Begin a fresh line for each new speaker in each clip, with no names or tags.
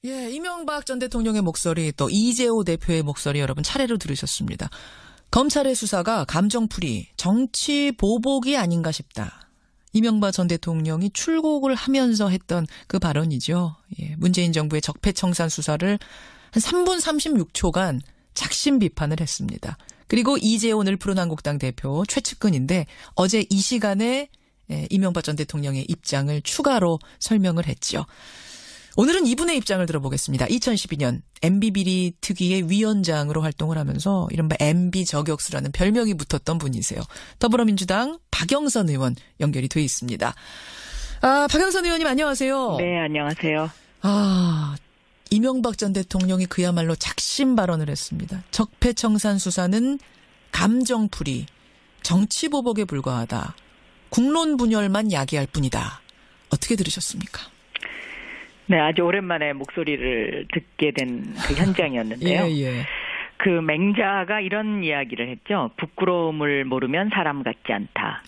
예, 이명박 전 대통령의 목소리 또 이재호 대표의 목소리 여러분 차례로 들으셨습니다. 검찰의 수사가 감정풀이, 정치 보복이 아닌가 싶다. 이명박 전 대통령이 출국을 하면서 했던 그 발언이죠. 예, 문재인 정부의 적폐청산 수사를 한 3분 36초간 작심 비판을 했습니다. 그리고 이재호 늘푸른한국당 대표 최측근인데 어제 이 시간에 이명박 전 대통령의 입장을 추가로 설명을 했죠. 오늘은 이분의 입장을 들어보겠습니다. 2012년 MB비리 특위의 위원장으로 활동을 하면서 이른바 MB 저격수라는 별명이 붙었던 분이세요. 더불어민주당 박영선 의원 연결이 돼 있습니다. 박영선 의원님 안녕하세요.
네, 안녕하세요.
이명박 전 대통령이 그야말로 작심 발언을 했습니다. 적폐청산 수사는 감정풀이, 정치보복에 불과하다. 국론 분열만 야기할 뿐이다. 어떻게 들으셨습니까?
네, 아주 오랜만에 목소리를 듣게 된 그 현장이었는데요.
예.
그 맹자가 이런 이야기를 했죠. 부끄러움을 모르면 사람 같지 않다.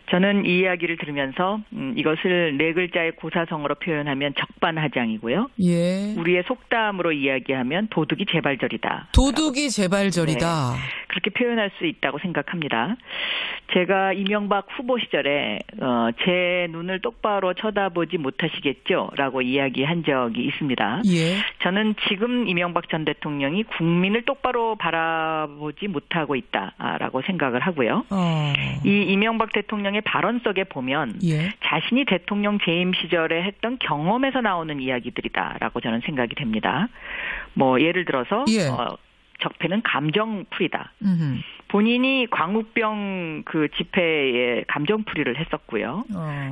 저는 이 이야기를 들으면서 이것을 네 글자의 고사성어로 표현하면 적반하장이고요.
예.
우리의 속담으로 이야기하면 도둑이 재발절이다.
도둑이 재발절이다.
네, 그렇게 표현할 수 있다고 생각합니다. 제가 이명박 후보 시절에 제 눈을 똑바로 쳐다보지 못하시겠죠? 라고 이야기한 적이 있습니다.
예.
저는 지금 이명박 전 대통령이 국민을 똑바로 바라보지 못하고 있다라고 생각을 하고요. 이 이명박 대통령의 발언 속에 보면
예. 자신이
대통령 재임 시절에 했던 경험에서 나오는 이야기들이다라고 저는 생각이 됩니다. 뭐 예를 들어서
예.
적폐는 감정풀이다. 본인이 광우병 그 집회에 감정풀이를 했었고요.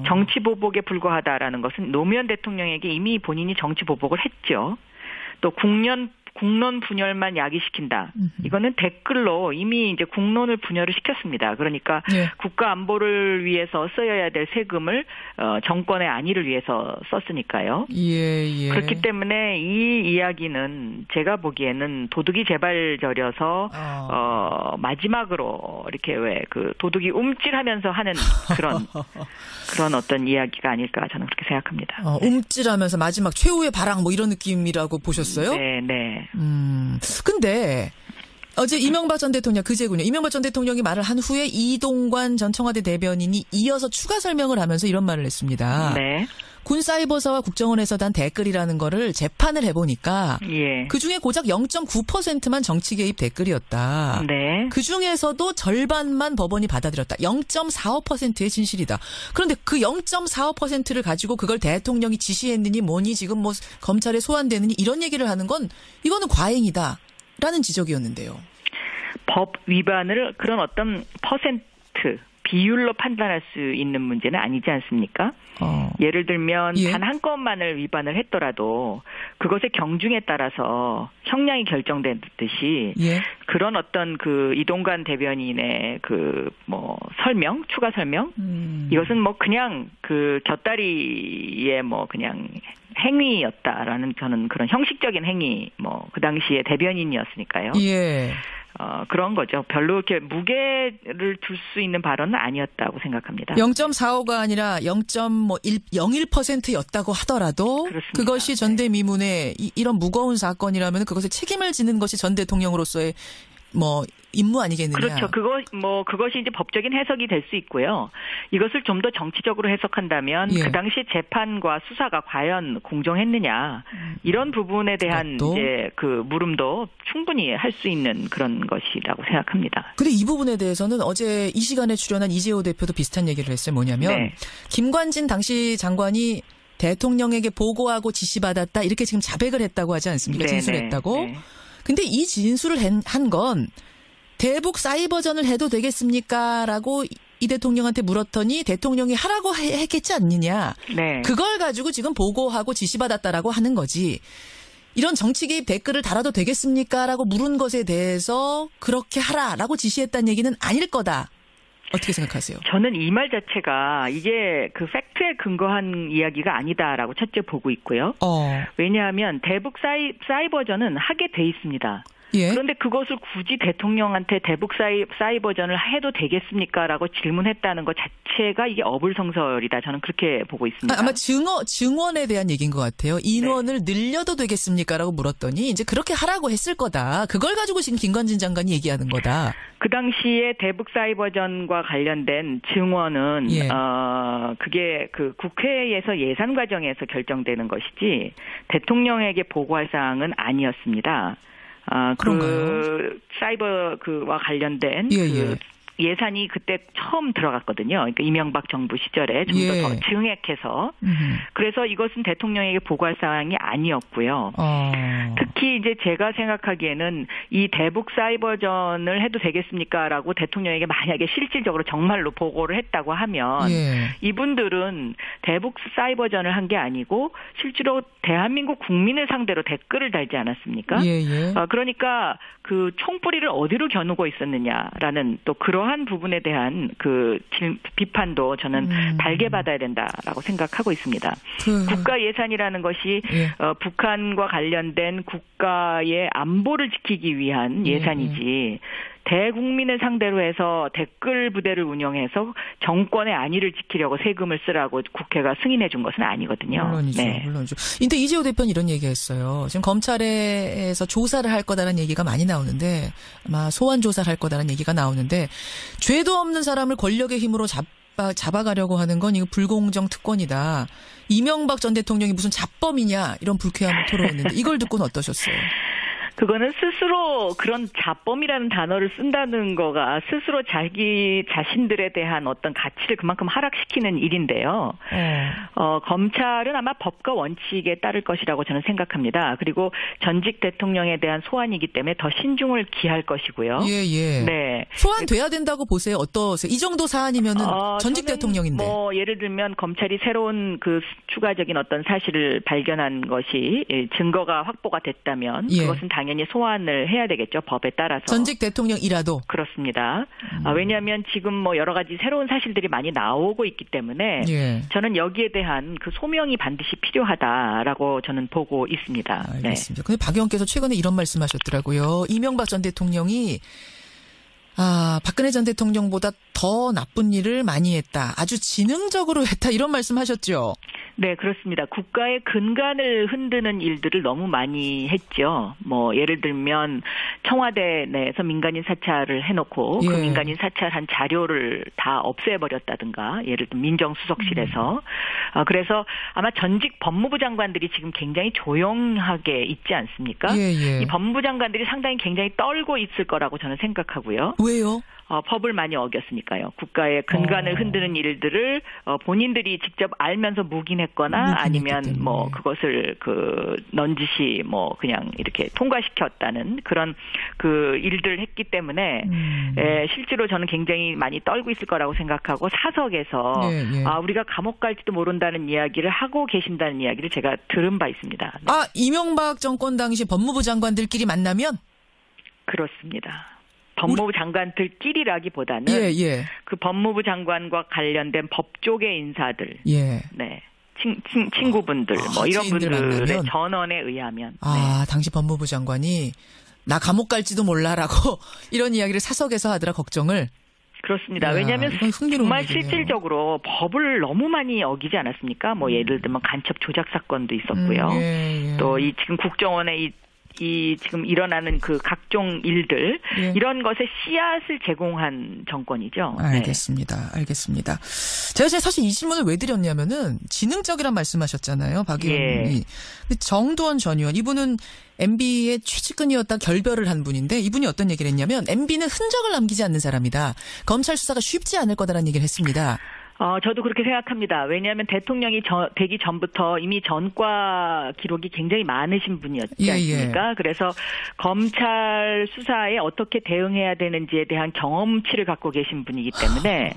정치보복에 불과하다라는 것은 노무현 대통령에게 이미 본인이 정치보복을 했죠. 또 국론 분열만 야기시킨다. 이거는 댓글로 이미 이제 국론을 분열을 시켰습니다. 그러니까
예.
국가 안보를 위해서 써야 될 세금을 정권의 안위를 위해서 썼으니까요.
예.
그렇기 때문에 이 이야기는 제가 보기에는 도둑이 재발절여서 마지막으로 이렇게 왜 그 도둑이 움찔하면서 하는 그런 어떤 이야기가 아닐까 저는 그렇게 생각합니다.
움찔하면서 마지막 최후의 발악 뭐 이런 느낌이라고 보셨어요?
네.
근데 어제 이명박 전 대통령 그제군요. 이명박 전 대통령이 말을 한 후에 이동관 전 청와대 대변인이 이어서 추가 설명을 하면서 이런 말을 했습니다.
네.
군사이버사와 국정원에서 단 댓글이라는 거를 재판을 해보니까
예.
그중에 고작 0.9%만 정치 개입 댓글이었다.
네.
그중에서도 절반만 법원이 받아들였다. 0.45%의 진실이다. 그런데 그 0.45%를 가지고 그걸 대통령이 지시했느니 뭐니 지금 뭐 검찰에 소환되느니 이런 얘기를 하는 건 이거는 과잉이다. 라는 지적이었는데요.
법 위반을 그런 어떤 퍼센트 비율로 판단할 수 있는 문제는 아니지 않습니까? 예를 들면
예.
단 한 건만을 위반을 했더라도 그것의 경중에 따라서 형량이 결정되듯이
예.
그런 어떤 그 이동관 대변인의 그 뭐 설명, 추가 설명 이것은 뭐 그냥 그 곁다리의 뭐 그냥 행위였다라는 저는 그런 형식적인 행위 뭐 그 당시에 대변인이었으니까요.
예.
그런 거죠. 별로 이렇게 무게를 둘 수 있는 발언은 아니었다고 생각합니다.
0.45가 아니라 0.01%였다고 하더라도
그렇습니다.
그것이 전대미문의 이런 무거운 사건이라면 그것에 책임을 지는 것이 전 대통령으로서의 뭐 임무 아니겠느냐.
그렇죠. 그것이 이제 법적인 해석이 될 수 있고요. 이것을 좀 더 정치적으로 해석한다면
예.
그 당시 재판과 수사가 과연 공정했느냐 이런 부분에 대한
그것도?
이제 그 물음도 충분히 할 수 있는 그런 것이라고 생각합니다.
근데 이 부분에 대해서는 어제 이 시간에 출연한 이재호 대표도 비슷한 얘기를 했어요. 뭐냐면
네.
김관진 당시 장관이 대통령에게 보고하고 지시받았다 이렇게 지금 자백을 했다고 하지 않습니까?
네,
진술했다고.
네.
근데 이 진술을 한 건 대북 사이버전을 해도 되겠습니까? 라고 이 대통령한테 물었더니 대통령이 하라고 했겠지 않느냐.
네.
그걸 가지고 지금 보고하고 지시받았다라고 하는 거지. 이런 정치 개입 댓글을 달아도 되겠습니까? 라고 물은 것에 대해서 그렇게 하라라고 지시했다는 얘기는 아닐 거다. 어떻게 생각하세요?
저는 이 말 자체가 이게 그 팩트에 근거한 이야기가 아니다라고 첫째 보고 있고요. 왜냐하면 대북 사이버전은 하게 돼 있습니다.
예.
그런데 그것을 굳이 대통령한테 대북 사이버전을 해도 되겠습니까?라고 질문했다는 것 자체가 이게 어불성설이다. 저는 그렇게 보고 있습니다.
아마 증원에 대한 얘기인 것 같아요. 인원을 늘려도 되겠습니까?라고 물었더니 이제 그렇게 하라고 했을 거다. 그걸 가지고 지금 김관진 장관이 얘기하는 거다.
그 당시에 대북 사이버전과 관련된 증원은 그게 그 국회에서 예산 과정에서 결정되는 것이지 대통령에게 보고할 사항은 아니었습니다. 그 사이버 그와 관련된 그 예산이 그때 처음 들어갔거든요. 그러니까 이명박 정부 시절에 좀 더 증액해서. 그래서 이것은 대통령에게 보고할 사항이 아니었고요. 특히 이제 제가 생각하기에는 이 대북 사이버전을 해도 되겠습니까라고 대통령에게 만약에 실질적으로 정말로 보고를 했다고 하면 이분들은 대북 사이버전을 한 게 아니고 실제로 대한민국 국민을 상대로 댓글을 달지 않았습니까? 그러니까 그 총뿌리를 어디로 겨누고 있었느냐라는 또 그러한 부분에 대한 그 비판도 저는 달게 받아야 된다라고 생각하고 있습니다. 국가 예산이라는 것이 북한과 관련된 국가의 안보를 지키기 위한 예산이지 대국민을 상대로 해서 댓글 부대를 운영해서 정권의 안위를 지키려고 세금을 쓰라고 국회가 승인해 준 것은 아니거든요.
물론이죠. 물론이죠. 근데 이재호 대표는 이런 얘기했어요. 지금 검찰에서 조사를 할 거다라는 얘기가 많이 나오는데 아마 소환 조사를 할 거다라는 얘기가 나오는데 죄도 없는 사람을 권력의 힘으로 잡아가려고 하는 건 이거 불공정 특권이다. 이명박 전 대통령이 무슨 잡범이냐 이런 불쾌함을 토로했는데 이걸 듣고는 어떠셨어요?
그거는 스스로 그런 자범이라는 단어를 쓴다는 거가 스스로 자기 자신들에 대한 어떤 가치를 그만큼 하락시키는 일인데요. 검찰은 아마 법과 원칙에 따를 것이라고 저는 생각합니다. 그리고 전직 대통령에 대한 소환이기 때문에 더 신중을 기할 것이고요. 네.
소환돼야 된다고 보세요. 어떠세요? 이 정도 사안이면은 전직 대통령인데.
뭐 예를 들면 검찰이 새로운 그 추가적인 어떤 사실을 발견한 것이 증거가 확보가 됐다면 그것은 당연히 소환을 해야 되겠죠. 법에 따라서.
전직 대통령이라도.
그렇습니다. 왜냐하면 지금 뭐 여러 가지 새로운 사실들이 많이 나오고 있기 때문에 저는 여기에 대한 그 소명이 반드시 필요하다라고 저는 보고 있습니다.
알겠습니다. 근데 박 의원께서 최근에 이런 말씀하셨더라고요. 이명박 전 대통령이 박근혜 전 대통령보다 더 나쁜 일을 많이 했다. 아주 지능적으로 했다. 이런 말씀하셨죠.
네, 그렇습니다. 국가의 근간을 흔드는 일들을 너무 많이 했죠. 뭐 예를 들면 청와대 내에서 민간인 사찰을 해놓고 그 민간인 사찰한 자료를 다 없애버렸다든가 예를 들면 민정수석실에서 그래서 아마 전직 법무부 장관들이 지금 굉장히 조용하게 있지 않습니까? 이 법무부 장관들이 상당히 굉장히 떨고 있을 거라고 저는 생각하고요.
왜요?
법을 많이 어겼으니까요. 국가의 근간을 흔드는 일들을 본인들이 직접 알면서 묵인했거나 아니면 뭐 그것을 그 넌지시 뭐 그냥 이렇게 통과시켰다는 그런 그 일들을 했기 때문에 실제로 저는 굉장히 많이 떨고 있을 거라고 생각하고 사석에서 우리가 감옥 갈지도 모른다는 이야기를 하고 계신다는 이야기를 제가 들은 바 있습니다.
이명박 정권 당시 법무부 장관들끼리 만나면?
그렇습니다. 법무부 장관들끼리라기보다는 그 법무부 장관과 관련된 법조계 인사들, 친구분들, 뭐 이런 분들의 전언에 의하면.
당시 법무부 장관이 나 감옥 갈지도 몰라라고 이런 이야기를 사석에서 하더라 걱정을.
그렇습니다. 왜냐하면 정말 실질적으로 법을 너무 많이 어기지 않았습니까? 뭐 예를 들면 간첩 조작 사건도 있었고요. 또 이 지금 국정원의 이 지금 일어나는 그 각종 일들 이런 것에 씨앗을 제공한 정권이죠.
알겠습니다. 알겠습니다. 제가 사실 이 질문을 왜 드렸냐면은 지능적이란 말씀하셨잖아요. 박 의원이. 정두원 전 의원 이분은 MB의 최측근이었다 결별을 한 분인데 이분이 어떤 얘기를 했냐면 MB는 흔적을 남기지 않는 사람이다. 검찰 수사가 쉽지 않을 거다라는 얘기를 했습니다.
저도 그렇게 생각합니다. 왜냐하면 대통령이 되기 전부터 이미 전과 기록이 굉장히 많으신 분이었지 않습니까? 그래서 검찰 수사에 어떻게 대응해야 되는지에 대한 경험치를 갖고 계신 분이기 때문에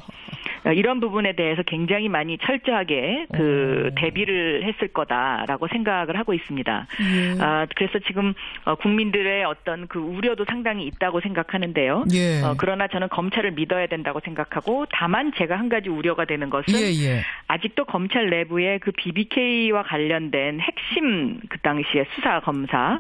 이런 부분에 대해서 굉장히 많이 철저하게 그 대비를 했을 거다라고 생각을 하고 있습니다. 그래서 지금 국민들의 어떤 그 우려도 상당히 있다고 생각하는데요. 그러나 저는 검찰을 믿어야 된다고 생각하고 다만 제가 한 가지 우려가 되는 것은 아직도 검찰 내부에 그 BBK와 관련된 핵심 그 당시에 수사 검사,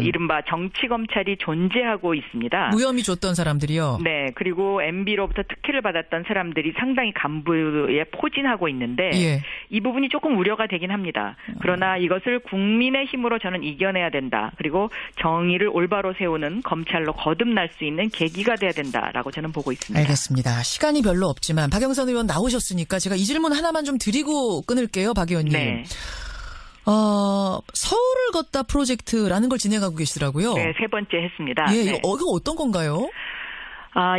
이른바 정치 검찰이 존재하고 있습니다.
무혐의 줬던 사람들이요.
네, 그리고 MB로부터 특혜를 받았던 사람들이 상당히 간부에 포진하고 있는데
예.
이 부분이 조금 우려가 되긴 합니다. 그러나 이것을 국민의 힘으로 저는 이겨내야 된다. 그리고 정의를 올바로 세우는 검찰로 거듭날 수 있는 계기가 돼야 된다라고 저는 보고 있습니다.
알겠습니다. 시간이 별로 없지만 박영선 의원 나오셨으니까 제가 이 질문 하나만 좀 드리고 끊을게요. 박 의원님.
네.
서울을 걷다 프로젝트라는 걸 진행하고 계시더라고요.
네, 3번째 했습니다.
예,
네.
이거 어떤 건가요?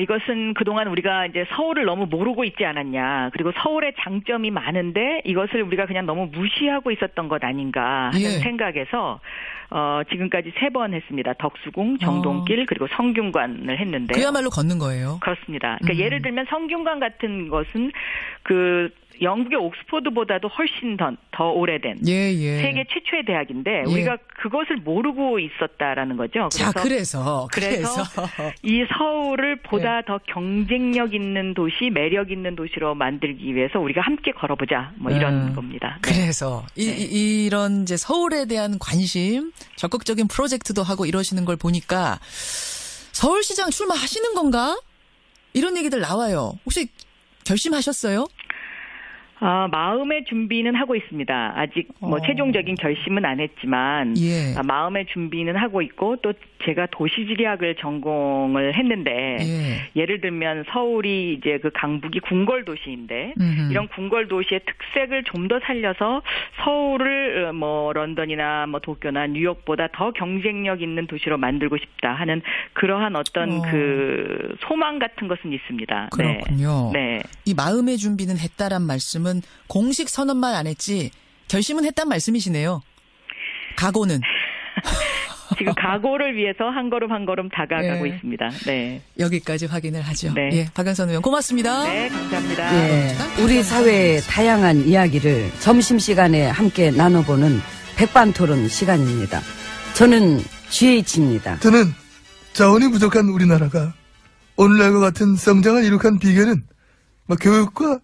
이것은 그동안 우리가 이제 서울을 너무 모르고 있지 않았냐. 그리고 서울의 장점이 많은데 이것을 우리가 그냥 너무 무시하고 있었던 것 아닌가 하는
예. 생각에서
지금까지 3번 했습니다. 덕수궁, 정동길, 그리고 성균관을 했는데.
그야말로 걷는 거예요.
그렇습니다. 그러니까 예를 들면 성균관 같은 것은 그 영국의 옥스퍼드보다도 훨씬 더 오래된 세계 최초의 대학인데 우리가 그것을 모르고 있었다라는 거죠.
자, 그래서
이 서울을 보다 더 경쟁력 있는 도시, 매력 있는 도시로 만들기 위해서 우리가 함께 걸어보자. 뭐 이런 겁니다. 네.
그래서 이런 이제 서울에 대한 관심, 적극적인 프로젝트도 하고 이러시는 걸 보니까 서울시장 출마하시는 건가? 이런 얘기들 나와요. 혹시 결심하셨어요?
마음의 준비는 하고 있습니다. 아직 뭐 최종적인 결심은 안 했지만 마음의 준비는 하고 있고 또 제가 도시지리학을 전공을 했는데 예를 들면 서울이 이제 그 강북이 궁궐 도시인데 이런 궁궐 도시의 특색을 좀 더 살려서 서울을 뭐 런던이나 뭐 도쿄나 뉴욕보다 더 경쟁력 있는 도시로 만들고 싶다 하는 그러한 어떤 그 소망 같은 것은 있습니다.
그렇군요.
네.
이 마음의 준비는 했다란 말씀은 공식 선언만 안 했지 결심은 했단 말씀이시네요. 각오는.
지금 각오를 위해서 한 걸음 한 걸음 다가가고 있습니다. 네.
여기까지 확인을 하죠.
네.
예, 박영선 의원 고맙습니다.
네, 감사합니다.
우리 사회의 다양한 이야기를 점심시간에 함께 나눠보는 백반토론 시간입니다. 저는 GH입니다.
저는 자원이 부족한 우리나라가 오늘날과 같은 성장을 이룩한 비결은 교육과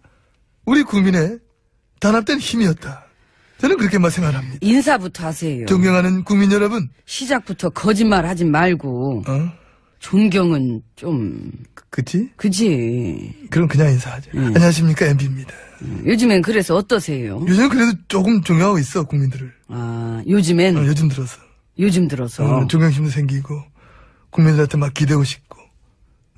우리 국민의 단합된 힘이었다. 저는 그렇게만 생각합니다.
인사부터 하세요.
존경하는 국민 여러분.
시작부터 거짓말 하지 말고. 존경은 좀.
그치?
그치.
그럼 그냥 인사하자. 안녕하십니까, MB입니다.
요즘엔 그래서 어떠세요?
요즘은 그래도 조금 존경하고 있어, 국민들을.
요즘엔?
요즘 들어서.
요즘 들어서.
존경심도 생기고, 국민들한테 막 기대고 싶고,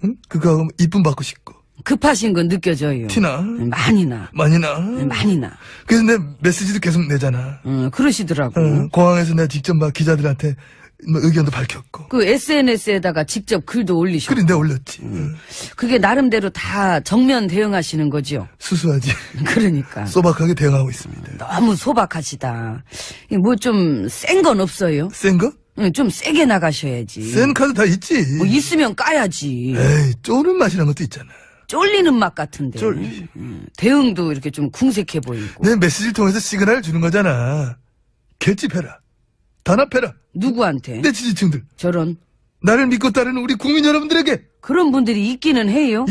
응? 그거 이쁨 받고 싶고.
급하신 건 느껴져요.
티나?
많이 나.
많이 나?
많이 나.
그래서 내 메시지도 계속 내잖아.
그러시더라고.
공항에서 내가 직접 막 기자들한테 의견도 밝혔고.
그 SNS에다가 직접 글도 올리셨고.
그래, 내가 올렸지.
그게 나름대로 다 정면 대응하시는 거죠?
수수하지.
그러니까.
소박하게 대응하고 있습니다.
너무 소박하시다. 뭐 좀 센 건 없어요?
센 거?
좀 세게 나가셔야지.
센 카드 다 있지.
뭐 있으면 까야지.
에이, 쪼는 맛이란 것도 있잖아.
쫄리는 맛 같은데. 대응도 이렇게 좀 궁색해 보이고.
내 메시지를 통해서 시그널을 주는 거잖아. 결집해라. 단합해라.
누구한테?
내 지지층들.
저런.
나를 믿고 따르는 우리 국민 여러분들에게.
그런 분들이 있기는 해요.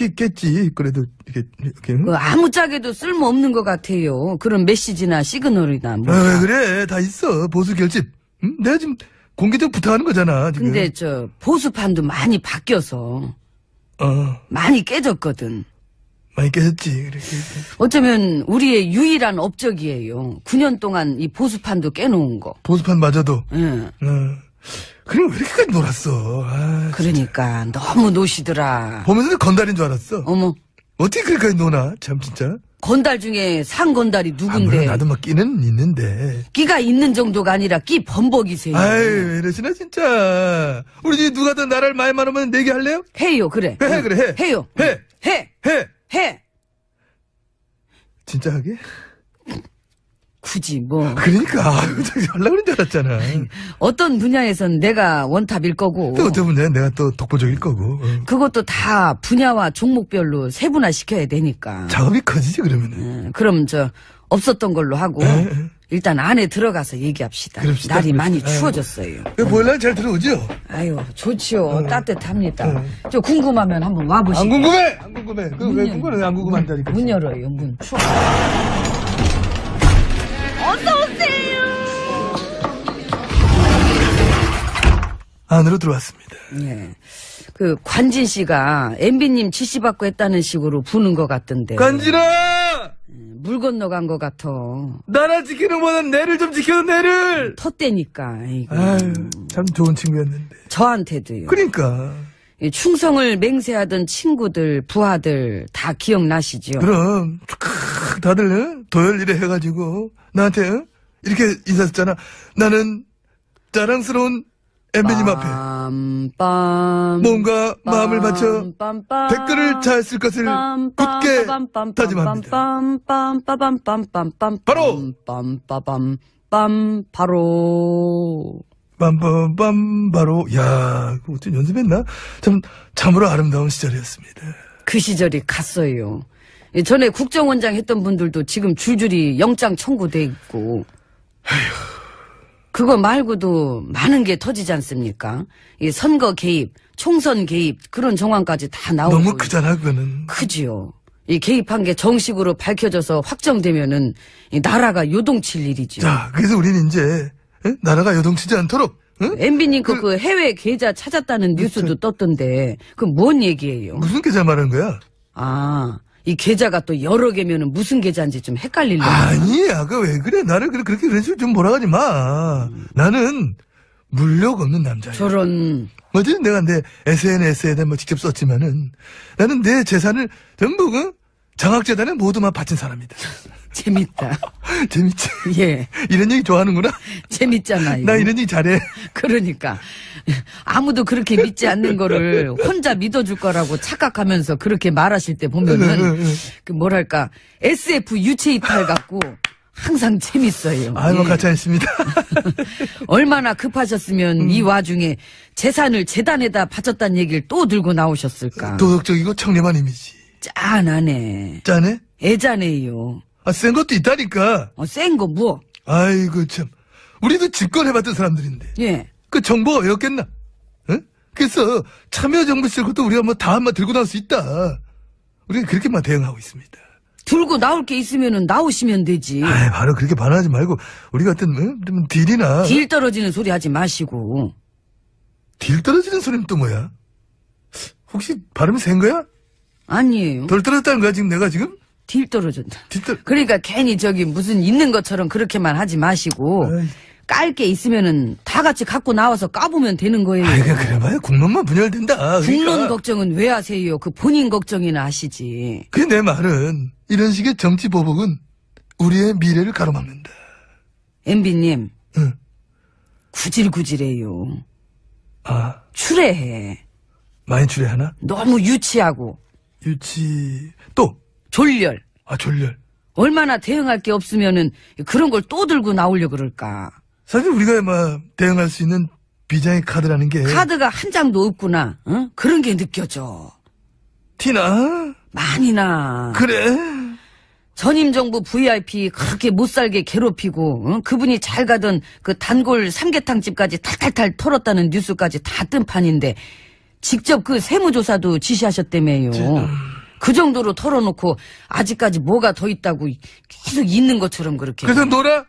있겠지. 그래도 이렇게.
아무짝에도 쓸모없는 것 같아요. 그런 메시지나 시그널이나 뭐.
왜 그래. 다 있어. 보수 결집. 응? 내가 지금 공개적 부탁하는 거잖아. 지금.
근데 보수판도 많이 바뀌어서. 많이 깨졌거든.
많이 깨졌지. 그래.
어쩌면 우리의 유일한 업적이에요. 9년 동안 이 보수판도 깨놓은 거.
보수판마저도.
응.
그럼 왜 이렇게까지 놀았어.
그러니까 너무 노시더라.
보면서 건달인 줄 알았어.
어머.
어떻게 그렇게까지 노나? 참 진짜.
건달 중에 상건달이 누군데.
물론 나도 막 끼는 있는데.
끼가 있는 정도가 아니라 끼 범벅이세요.
아이, 왜 이러시나 진짜. 우리 집에 누가 더 나라를 많이 말하면 내기할래요?
해요, 그래.
해, 그래, 해.
해요. 해.
진짜 하게?
굳이 뭐.
그러니까 하려고 그런 줄 알았잖아.
어떤 분야에선 내가 원탑일 거고.
또 어떤 분야는 내가 또 독보적일 거고.
그것도 다 분야와 종목별로 세분화 시켜야 되니까.
작업이 커지지 그러면은.
그럼 없었던 걸로 하고 일단 안에 들어가서 얘기합시다.
그럽시다,
날이 많이
그럽시다.
추워졌어요.
보일러 잘 들어오죠?
아유 좋지요. 따뜻합니다. 저 궁금하면 한번 와보시죠.
안 궁금해! 안 궁금해. 그 왜 궁금해? 안 궁금한다니까.
문 열어요. 문 추워.
안으로 들어왔습니다.
예. 그 관진 씨가 MB님 지시받고 했다는 식으로 부는 것 같던데.
관진아!
물 건너간 것 같아.
나라 지키는 거는 내를 좀 지켜, 내를!
텄대니까. 아이고.
아유, 참 좋은 친구였는데.
저한테도요.
그러니까.
이 충성을 맹세하던 친구들, 부하들 다 기억나시죠?
그럼, 다들, 도열일에 해가지고, 나한테, 이렇게 인사했잖아. 나는, 자랑스러운 엠비님 앞에, 몸과 마음을 바쳐, 댓글을 잘 쓸 것을 굳게 다짐합니다. 바로!
바로.
빰빰빰, 바로, 야, 그거 좀 연습했나? 참으로 아름다운 시절이었습니다.
그 시절이 갔어요. 전에 국정원장 했던 분들도 지금 줄줄이 영장 청구돼 있고. 그거 말고도 많은 게 터지지 않습니까? 이 선거 개입, 총선 개입 그런 정황까지 다 나오고.
너무 크잖아, 그거는.
크지요. 이 개입한 게 정식으로 밝혀져서 확정되면은 이 나라가 요동칠 일이죠.
자, 그래서 우리는 이제, 나라가 요동치지 않도록,
MB님 그 해외 계좌 찾았다는 뉴스도 떴던데, 그 뭔 얘기예요?
무슨 계좌 말하는 거야?
아, 이 계좌가 또 여러 개면은 무슨 계좌인지 좀 헷갈리려고.
아니야, 그 왜 그래? 나를 그렇게 그런 식으로 좀 몰아가지 마. 나는 물욕 없는 남자야.
저런.
뭐지? 내가 내 SNS에 뭐 직접 썼지만은 나는 내 재산을 전부 장학재단에 모두만 바친 사람이다.
재밌다.
재밌지?
예.
이런 얘기 좋아하는구나?
재밌잖아요.
나 이런 얘기 잘해.
그러니까. 아무도 그렇게 믿지 않는 거를 혼자 믿어줄 거라고 착각하면서 그렇게 말하실 때 보면은, 그 뭐랄까, SF 유체 이탈 같고 항상 재밌어요.
아이고,
예.
같이 했습니다.
얼마나 급하셨으면 이 와중에 재산을 재단에다 바쳤다는 얘기를 또 들고 나오셨을까.
도덕적이고 청렴한 이미지.
짠하네.
짠해?
애자네요.
아, 센 것도 있다니까.
센 거 뭐?
아이고, 참. 우리도 집권해봤던 사람들인데.
예.
그 정보가 왜 없겠나? 응? 그래서 참여정부 시절 것도 우리가 뭐 다 한번 들고 나올 수 있다. 우리는 그렇게만 대응하고 있습니다.
들고 나올 게 있으면은 나오시면 되지.
아이, 바로 그렇게 반응하지 말고 우리 같은 좀 딜이나
딜 떨어지는 소리 하지 마시고.
딜 떨어지는 소리는 또 뭐야? 혹시 발음이 센 거야?
아니에요.
덜 떨어졌다는 거야 지금 내가 지금?
딜 떨어진다.
딜 떨...
그러니까 괜히 저기 무슨 있는 것처럼 그렇게만 하지 마시고
아이.
깔 게 있으면은 다 같이 갖고 나와서 까보면 되는 거예요.
아이, 그래봐야 국론만 분열된다.
국론
그러니까.
걱정은 왜 하세요? 그 본인 걱정이나 하시지.
그 내 말은 이런 식의 정치 보복은 우리의 미래를 가로막는다.
MB님
응.
구질구질해요.
아,
추레해.
많이 추레하나?
너무 유치하고
유치 또.
졸렬.
아, 졸렬.
얼마나 대응할 게 없으면은 그런 걸 또 들고 나오려 그럴까.
사실 우리가 막 대응할 수 있는 비장의 카드라는 게
카드가 한 장도 없구나. 응? 그런 게 느껴져.
티나?
많이 나.
그래?
전임 정부 VIP 그렇게 못 살게 괴롭히고 응? 그분이 잘 가던 그 단골 삼계탕집까지 탈탈탈 털었다는 뉴스까지 다 뜬 판인데 직접 그 세무조사도 지시하셨다며요. 그 정도로 털어놓고 아직까지 뭐가 더 있다고 계속 있는 것처럼 그렇게.
그래서 놀아?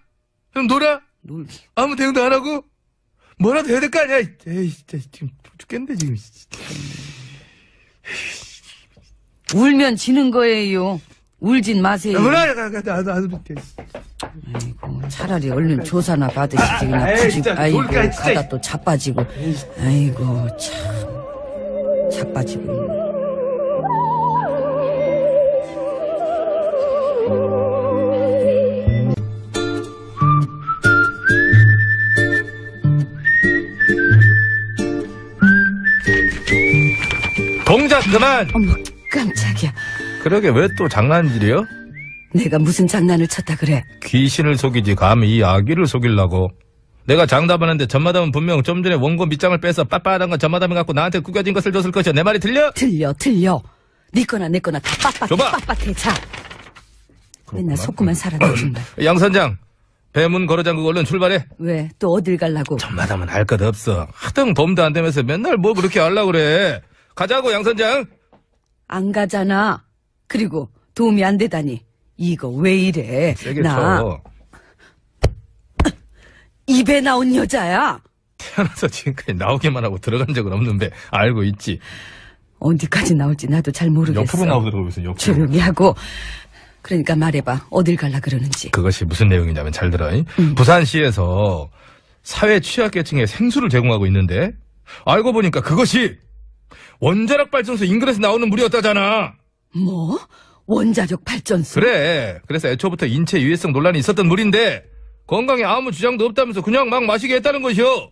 그럼 놀아?
놀기.
아무 대응도 안 하고? 뭐라도 해야 될 거 아니야? 에이, 진짜 지금 죽겠는데 지금.
울면 지는 거예요. 울진 마세요.
뭐라?
아이고, 차라리 얼른 조사나 받으시지. 그냥
에이,
굳이,
진짜,
아이고,
뭘까, 진짜.
가다 또 자빠지고. 아이고, 참. 자빠지고.
동작 그만!
어머, 깜짝이야.
그러게 왜 또 장난질이요?
내가 무슨 장난을 쳤다 그래.
귀신을 속이지 감히 이 아기를 속이려고. 내가 장담하는데 전마담은 분명 좀 전에 원고 밑장을 빼서 빳빳한 건 전마담이 갖고 나한테 구겨진 것을 줬을 것이야. 내 말이 틀려?
틀려. 네 거나 내 거나 다 빳빳해.
줘봐.
빳빳해. 자. 맨날 속구만 살아도 정말.
양 선장, 배문 걸어 잠그고 얼른 출발해.
왜? 또 어딜 가려고?
전마담은 알 것 없어. 하등 도움도 안 되면서 맨날 뭐 그렇게 하려고 그래. 가자고, 양 선장.
안 가잖아. 그리고 도움이 안 되다니. 이거 왜 이래?
세게
나
쳐.
입에 나온 여자야.
태어나서 지금까지 나오기만 하고 들어간 적은 없는데 알고 있지.
어디까지 나올지 나도 잘 모르겠어.
옆으로 나오더라고, 그래서 옆으로.
조용히 하고. 그러니까 말해봐. 어딜 갈라 그러는지.
그것이 무슨 내용이냐면 잘 들어. 부산시에서 사회 취약계층에 생수를 제공하고 있는데 알고 보니까 그것이 원자력 발전소 인근에서 나오는 물이었다잖아.
뭐? 원자력 발전소?
그래. 그래서 애초부터 인체 유해성 논란이 있었던 물인데 건강에 아무 주장도 없다면서 그냥 막 마시게 했다는 것이요.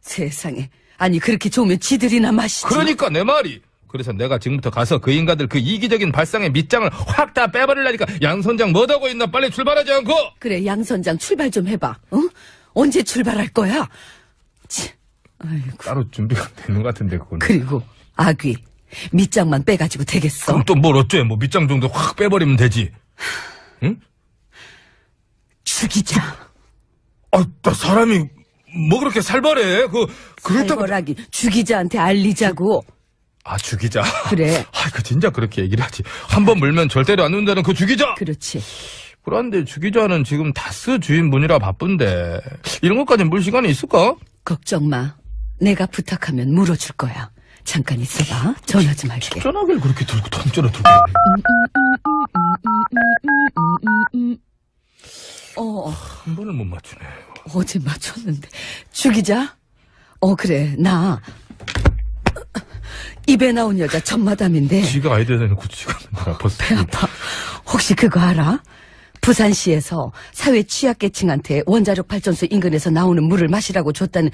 세상에. 아니 그렇게 좋으면 지들이나 마시지.
그러니까 내 말이. 그래서 내가 지금부터 가서 그 인간들 그 이기적인 발상의 밑장을 확 다 빼버리려니까 양 선장 뭐하고 있나 빨리 출발하지 않고.
그래 양 선장 출발 좀 해봐. 응? 언제 출발할 거야? 아이고.
따로 준비가 되는 것 같은데 그거는.
그리고 아귀 밑장만 빼가지고 되겠어?
그럼 또 뭘 어째? 뭐 밑장 정도 확 빼버리면 되지. 응?
죽이자.
나 사람이 뭐 그렇게 살벌해? 그렇다고.
살벌하기 죽이자한테 알리자고.
죽이자.
그래.
그 진짜 그렇게 얘기를 하지. 한 번 물면 절대로 안 눈다는 그 죽이자.
그렇지.
그런데 죽이자는 지금 다스 주인분이라 바쁜데 이런 것까지 물 시간이 있을까?
걱정 마. 내가 부탁하면 물어줄 거야. 잠깐 있어봐. 전화 좀 할게.
전화기를 그렇게 들고 던져라 들고. 한 번을 못 맞추네.
어제 맞췄는데. 죽이자? 그래. 나 입에 나온 여자 전마담인데.
지가 아이디어 내놓고 지가 벌써.
배 아파. 혹시 그거 알아? 부산시에서 사회 취약계층한테 원자력 발전소 인근에서 나오는 물을 마시라고 줬다는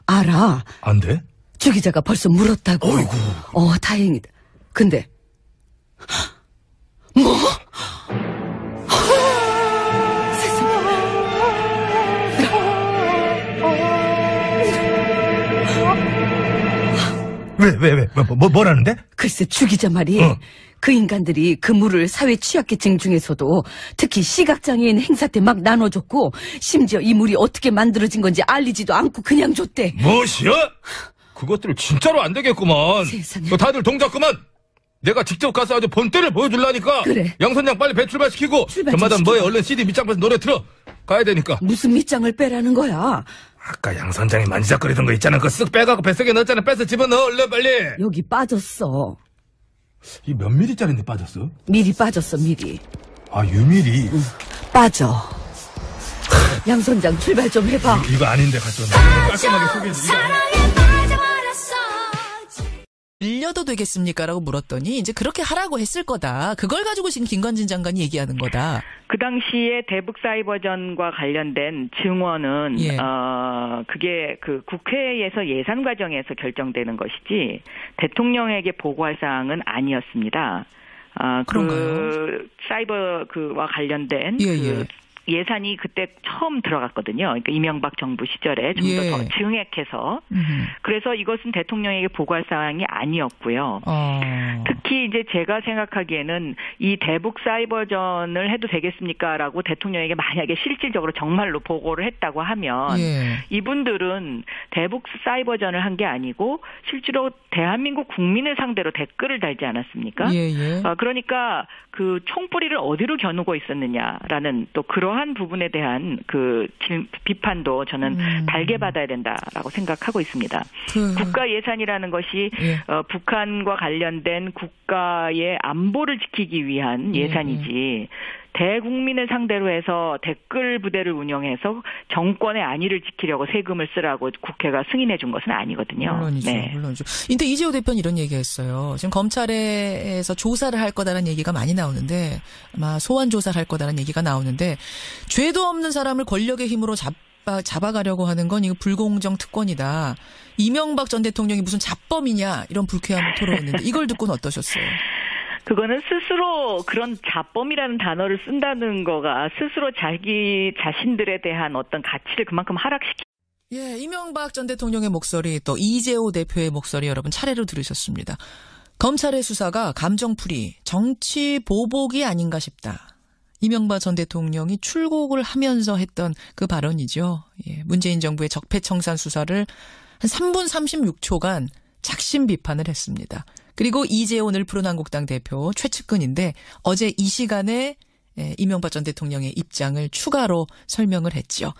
알아.
안 돼?
주기자가 벌써 물었다고.
어이구.
다행이다. 근데 뭐?
왜? 뭐라는데?
글쎄 주기자 말이 그 인간들이 그 물을 사회 취약계층 중에서도 특히 시각장애인 행사 때 막 나눠줬고 심지어 이 물이 어떻게 만들어진 건지 알리지도 않고 그냥 줬대.
무엇이야? 그것들 진짜로 안 되겠구만.
세상에.
다들 동작 그만. 내가 직접 가서 아주 본때를 보여주려니까.
그래.
양 선장 빨리 배 출발시키고.
출발 좀
전마담
시켜.
뭐해 얼른 CD 밑장 빼서 노래 틀어. 가야 되니까.
무슨 밑장을 빼라는 거야?
아까 양 선장이 만지작거리던 거 있잖아. 그거 쓱 빼갖고 뱃속에 넣었잖아. 빼서 집어넣어 얼른 빨리.
여기 빠졌어.
이 몇 미리짜리인데 빠졌어?
미리 빠졌어 미리.
유미리.
빠져. 양 선장 출발 좀 해봐.
이거 아닌데 가져왔네. 깔끔하게 소개해줘.
빌려도 되겠습니까? 라고 물었더니 이제 그렇게 하라고 했을 거다. 그걸 가지고 지금 김관진 장관이 얘기하는 거다.
그 당시에 대북사이버전과 관련된 증언은
예.
그게 그 국회에서 예산 과정에서 결정되는 것이지 대통령에게 보고할 사항은 아니었습니다.
그런가요?
그 사이버 그와 관련된
예.
예산이 그때 처음 들어갔거든요. 그러니까 이명박 정부 시절에 좀 더
예.
증액해서. 그래서 이것은 대통령에게 보고할 사항이 아니었고요. 특히 이제 제가 생각하기에는 이 대북 사이버전을 해도 되겠습니까라고 대통령에게 만약에 실질적으로 정말로 보고를 했다고 하면
예.
이분들은 대북 사이버전을 한 게 아니고 실제로 대한민국 국민을 상대로 댓글을 달지 않았습니까?
예.
그러니까 그 총뿌리를 어디로 겨누고 있었느냐라는 또 그러한 부분에 대한 그 비판도 저는 달게 받아야 된다라고 생각하고 있습니다. 국가 예산이라는 것이
예.
북한과 관련된 국가의 안보를 지키기 위한 예산이지 대국민을 상대로 해서 댓글 부대를 운영해서 정권의 안위를 지키려고 세금을 쓰라고 국회가 승인해 준 것은 아니거든요.
물론이죠.
네.
물론이죠. 인데 이재호 대표는 이런 얘기했어요. 지금 검찰에서 조사를 할 거다라는 얘기가 많이 나오는데 아마 소환 조사를 할 거다라는 얘기가 나오는데 죄도 없는 사람을 권력의 힘으로 잡아가려고 하는 건 이거 불공정 특권이다. 이명박 전 대통령이 무슨 잡범이냐 이런 불쾌함을 토로했는데 이걸 듣고는 어떠셨어요?
그거는 스스로 그런 자범이라는 단어를 쓴다는 거가 스스로 자기 자신들에 대한 어떤 가치를 그만큼 하락시키.
예, 이명박 전 대통령의 목소리 또 이재호 대표의 목소리 여러분 차례로 들으셨습니다. 검찰의 수사가 감정풀이, 정치 보복이 아닌가 싶다. 이명박 전 대통령이 출국을 하면서 했던 그 발언이죠. 예, 문재인 정부의 적폐청산 수사를 한 3분 36초간 작심 비판을 했습니다. 그리고 이재호 늘푸른한국당 대표 최측근인데 어제 이 시간에 이명박 전 대통령의 입장을 추가로 설명을 했죠.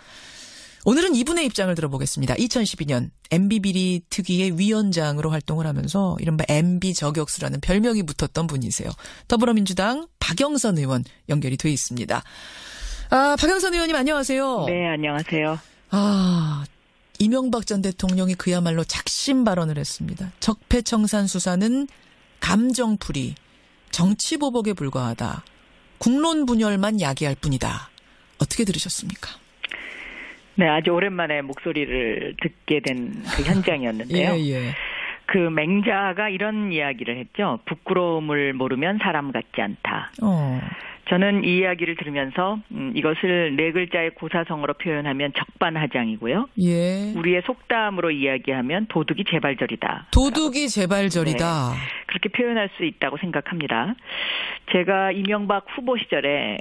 오늘은 이분의 입장을 들어보겠습니다. 2012년 MB비리 특위의 위원장으로 활동을 하면서 이른바 MB 저격수라는 별명이 붙었던 분이세요. 더불어민주당 박영선 의원 연결이 돼 있습니다. 박영선 의원님 안녕하세요.
네, 안녕하세요.
이명박 전 대통령이 그야말로 작심 발언을 했습니다. 적폐청산 수사는 감정풀이, 정치보복에 불과하다. 국론 분열만 야기할 뿐이다. 어떻게 들으셨습니까?
네, 아주 오랜만에 목소리를 듣게 된 그 현장이었는데요.
예.
그 맹자가 이런 이야기를 했죠. 부끄러움을 모르면 사람 같지 않다. 저는 이 이야기를 들으면서 이것을 네 글자의 고사성어로 표현하면 적반하장이고요.
예.
우리의 속담으로 이야기하면 도둑이 재발절이다.
도둑이 재발절이다.
네, 그렇게 표현할 수 있다고 생각합니다. 제가 이명박 후보 시절에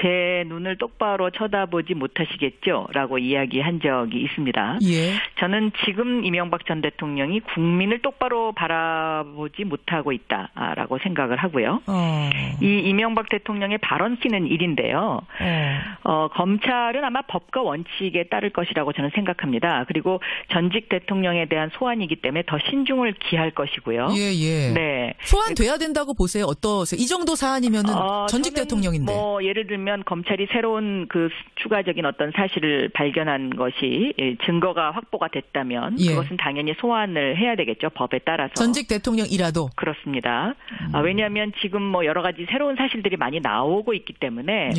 제 눈을 똑바로 쳐다보지 못하시겠죠? 라고 이야기한 적이 있습니다.
예.
저는 지금 이명박 전 대통령이 국민을 똑바로 바라보지 못하고 있다라고 생각을 하고요. 이 이명박 대통령의 발언키는 일인데요. 검찰은 아마 법과 원칙에 따를 것이라고 저는 생각합니다. 그리고 전직 대통령에 대한 소환이기 때문에 더 신중을 기할 것이고요.
예.
네.
소환돼야 된다고 보세요. 어떠세요? 이 정도 사안이면은 전직 대통령인데.
뭐 예를 들면 검찰이 새로운 그 추가적인 어떤 사실을 발견한 것이 증거가 확보가 됐다면 그것은 당연히 소환을 해야 되겠죠. 법에 따라서.
전직 대통령이라도.
그렇습니다. 왜냐하면 지금 뭐 여러 가지 새로운 사실들이 많이 나오고 있기 때문에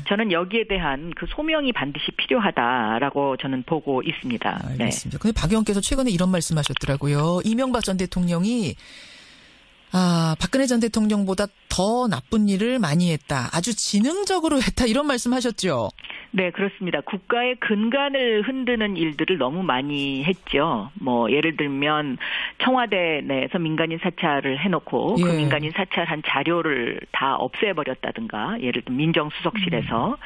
저는 여기에 대한 그 소명이 반드시 필요하다라고 저는 보고 있습니다.
알겠습니다. 근데 박 의원께서 최근에 이런 말씀하셨더라고요. 이명박 전 대통령이 박근혜 전 대통령보다 더 나쁜 일을 많이 했다. 아주 지능적으로 했다. 이런 말씀하셨죠.
네, 그렇습니다. 국가의 근간을 흔드는 일들을 너무 많이 했죠. 뭐 예를 들면 청와대 내에서 민간인 사찰을 해놓고 그 민간인 사찰한 자료를 다 없애버렸다든가, 예를 들면 민정수석실에서.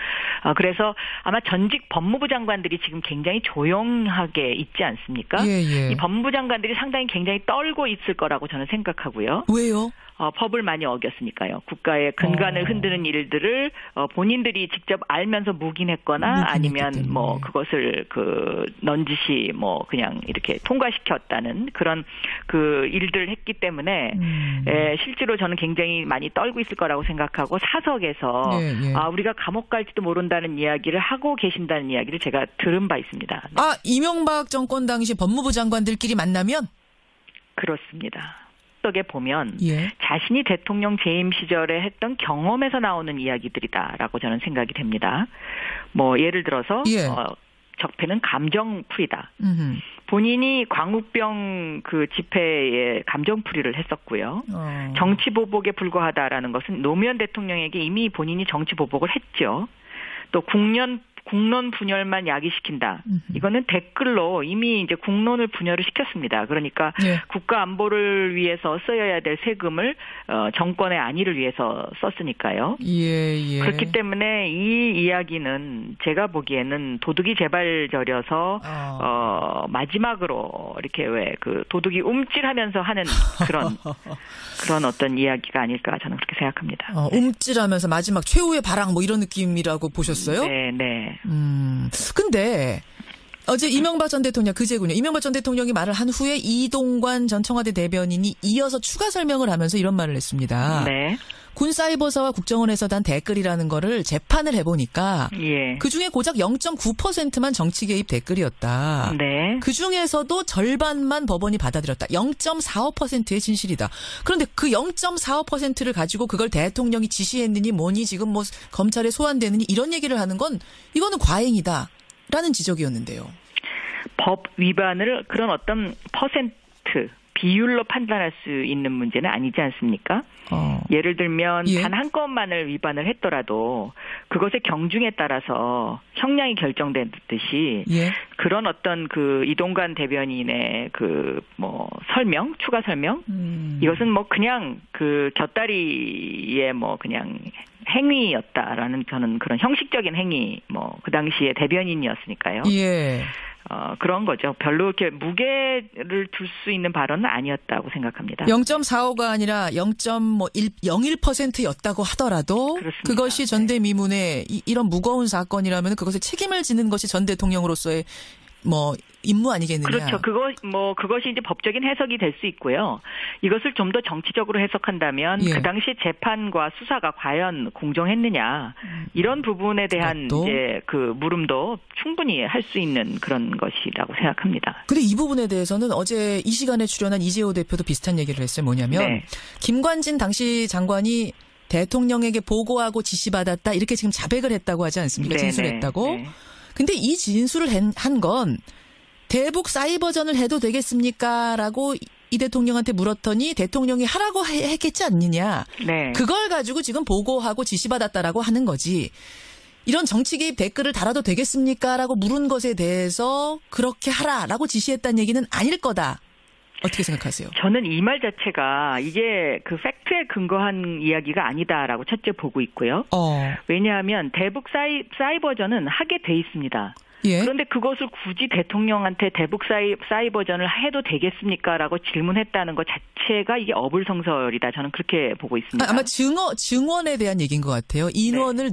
그래서 아마 전직 법무부 장관들이 지금 굉장히 조용하게 있지 않습니까? 이 법무부 장관들이 상당히 굉장히 떨고 있을 거라고 저는 생각하고요.
왜요?
법을 많이 어겼으니까요. 국가의 근간을 흔드는 일들을 본인들이 직접 알면서 묵인했거나 아니면 뭐 그것을 넌지시 뭐 그냥 이렇게 통과시켰다는 그런 그 일들을 했기 때문에 실제로 저는 굉장히 많이 떨고 있을 거라고 생각하고 사석에서 우리가 감옥 갈지도 모른다는 이야기를 하고 계신다는 이야기를 제가 들은 바 있습니다.
이명박 정권 당시 법무부 장관들끼리 만나면?
그렇습니다. 속에 보면
예.
자신이 대통령 재임 시절에 했던 경험에서 나오는 이야기들이다라고 저는 생각이 됩니다. 뭐 예를 들어서
예.
적폐는 감정풀이다. 본인이 광우병 그 집회에 감정풀이를 했었고요. 정치보복에 불과하다라는 것은 노무현 대통령에게 이미 본인이 정치보복을 했죠. 또 국론 분열만 야기시킨다. 이거는 댓글로 이미 이제 국론을 분열을 시켰습니다. 그러니까
예.
국가 안보를 위해서 써야 될 세금을 정권의 안위를 위해서 썼으니까요.
예.
그렇기 때문에 이 이야기는 제가 보기에는 도둑이 재발절여서 마지막으로 이렇게 왜 그 도둑이 움찔하면서 하는 그런 어떤 이야기가 아닐까 저는 그렇게 생각합니다.
움찔하면서 마지막 최후의 발악 뭐 이런 느낌이라고 보셨어요?
네.
근데 어제 이명박 전 대통령 그제군요. 이명박 전 대통령이 말을 한 후에 이동관 전 청와대 대변인이 이어서 추가 설명을 하면서 이런 말을 했습니다.
네.
군사이버사와 국정원에서 단 댓글이라는 거를 재판을 해보니까 그중에 고작 0.9%만 정치 개입 댓글이었다.
네.
그중에서도 절반만 법원이 받아들였다. 0.45%의 진실이다. 그런데 그 0.45%를 가지고 그걸 대통령이 지시했느니 뭐니 지금 뭐 검찰에 소환되느니 이런 얘기를 하는 건 이거는 과잉이다. 라는 지적이었는데요.
법 위반을 그런 어떤 퍼센트 비율로 판단할 수 있는 문제는 아니지 않습니까? 예를 들면
예.
단 한 건만을 위반을 했더라도 그것의 경중에 따라서 형량이 결정되듯이
예.
그런 어떤 그 이동관 대변인의 그 뭐 설명, 추가 설명 이것은 뭐 그냥 그 곁다리의 뭐 그냥 행위였다라는 저는 그런 형식적인 행위 뭐 그 당시에 대변인이었으니까요.
예.
그런 거죠. 별로 이렇게 무게를 둘 수 있는 발언은 아니었다고 생각합니다.
0.45가 아니라 0.01%였다고 하더라도
그렇습니다.
그것이 전대미문의 이런 무거운 사건이라면 그것에 책임을 지는 것이 전 대통령으로서의 뭐 임무 아니겠느냐.
그렇죠. 그것이 이제 법적인 해석이 될 수 있고요. 이것을 좀 더 정치적으로 해석한다면
예.
그 당시 재판과 수사가 과연 공정했느냐 이런 부분에 대한
그것도.
이제 그 물음도 충분히 할 수 있는 그런 것이라고 생각합니다.
근데 이 부분에 대해서는 어제 이 시간에 출연한 이재호 대표도 비슷한 얘기를 했어요. 뭐냐면
네.
김관진 당시 장관이 대통령에게 보고하고 지시받았다 이렇게 지금 자백을 했다고 하지 않습니까?
네,
진술했다고.
네, 네.
근데 이 진술을 한 건 대북 사이버전을 해도 되겠습니까? 라고 이 대통령한테 물었더니 대통령이 하라고 했겠지 않느냐.
네.
그걸 가지고 지금 보고하고 지시받았다라고 하는 거지. 이런 정치 개입 댓글을 달아도 되겠습니까? 라고 물은 것에 대해서 그렇게 하라라고 지시했다는 얘기는 아닐 거다. 어떻게 생각하세요?
저는 이 말 자체가 이게 그 팩트에 근거한 이야기가 아니다라고 첫째 보고 있고요. 왜냐하면 대북 사이버전은 하게 돼 있습니다.
예.
그런데 그것을 굳이 대통령한테 대북 사이버전을 해도 되겠습니까?라고 질문했다는 것 자체가 이게 어불성설이다. 저는 그렇게 보고 있습니다.
아마 증언에 대한 얘기인 것 같아요. 인원을